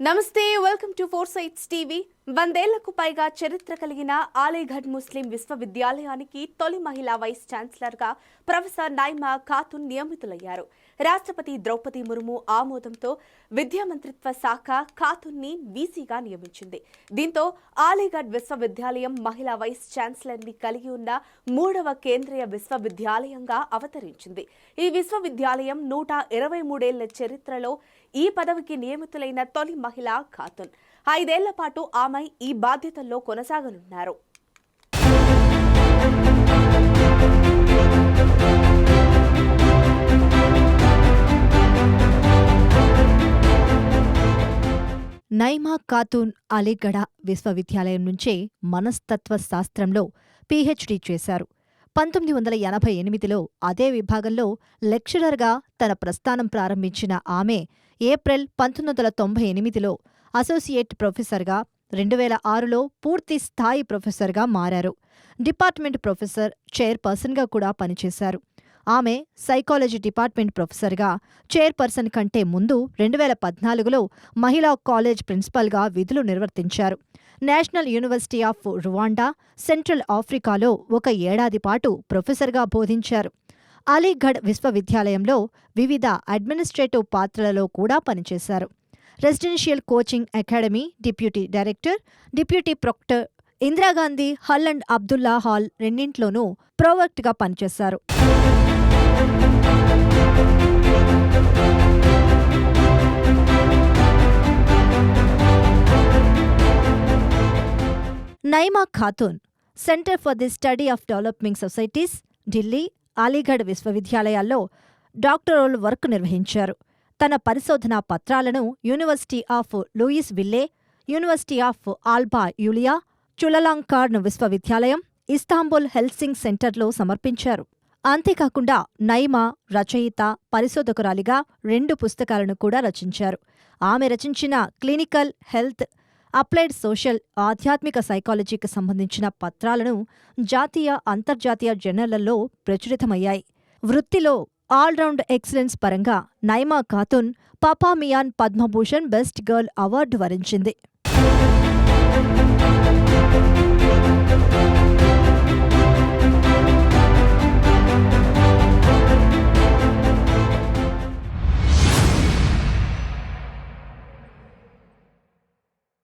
నమస్తే, welcome to four sights TV. 100 ఏళ్లకు పైగా చరిత్ర కలిగిన అలీగఢ్ ముస్లిం విశ్వవిద్యాలయానికి తొలి మహిళా వైస్ ఛాన్సలర్గా ప్రొఫెసర్ నైమా ఖాతున్ నియమితులయ్యారు. రాష్ట్రపతి ద్రౌపది ముర్ము ఆమోదంతో విద్యా మంత్రిత్వ శాఖ ఖాతున్ని వీసీగా నియమించింది. దీంతో అలీగఢ్ విశ్వవిద్యాలయం మహిళా వైస్ ఛాన్సలర్ని కలిగి ఉన్న 3వ కేంద్రీయ విశ్వవిద్యాలయంగా అవతరించింది. ఈ విశ్వవిద్యాలయం 123 ఏళ్ల చరిత్రలో ఈ పదవికి నియమితులైన తొలి మహిళా ఖాతున్. 5 ఏళ్ల పాటు ఆమె ఈ బాధ్యతల్లో కొనసాగనున్నారు. నైమా ఖాతున్ అలీగఢ విశ్వవిద్యాలయం నుంచే మనస్తత్వ శాస్త్రంలో పీహెచ్డీ చేశారు. 1988లో అదే విభాగంలో లెక్చరర్గా తన ప్రస్థానం ప్రారంభించిన ఆమె ఏప్రిల్ 1998లో అసోసియేట్ ప్రొఫెసర్గా, 2006లో పూర్తి స్థాయి ప్రొఫెసర్గా మారారు. డిపార్ట్మెంట్ ప్రొఫెసర్, చైర్పర్సన్గా కూడా పనిచేశారు. ఆమె సైకాలజీ డిపార్ట్మెంట్ ప్రొఫెసర్గా, చైర్పర్సన్ కంటే ముందు 2014లో మహిళా కాలేజ్ ప్రిన్సిపల్గా విధులు నిర్వర్తించారు. National university of Rwanda, central ఆఫ్రికాలో 1 ఏడాది పాటు ప్రొఫెసర్గా బోధించారు. అలీగఢ్ విశ్వవిద్యాలయంలో వివిధ అడ్మినిస్ట్రేటివ్ పాత్రలలో కూడా పనిచేశారు. Residential coaching academy deputy director, deputy proctor, Indira Gandhi hall and Abdullah hall రెండింట్లోనూ ప్రోవక్ట్గా పనిచేశారు. Naima Khatun center for the study of developing societies, Delhi, Aligarh విశ్వవిద్యాలయాల్లో డాక్టరల్ వర్క్ నిర్వహించారు. తన పరిశోధనా పత్రాలను university of Louisville, university of Alba Iulia, Chulalongkorn విశ్వవిద్యాలయం, ఇస్తాంబుల్ హెల్సింగ్ సెంటర్లో సమర్పించారు. అంతేకాకుండా నైమా రచయిత, పరిశోధకురాలిగా 2 పుస్తకాలను కూడా రచించారు. ఆమె రచించిన క్లినికల్ హెల్త్, అప్లైడ్ సోషల్, ఆధ్యాత్మిక సైకాలజీకి సంబంధించిన పత్రాలను జాతీయ, అంతర్జాతీయ జర్నళ్లలో ప్రచురితమయ్యాయి. వృత్తిలో ఆల్రౌండ్ ఎక్సలెన్స్ పరంగా నైమా ఖాతున్ పాపా మియాన్ పద్మభూషణ్ బెస్ట్ గర్ల్ అవార్డు వరించింది.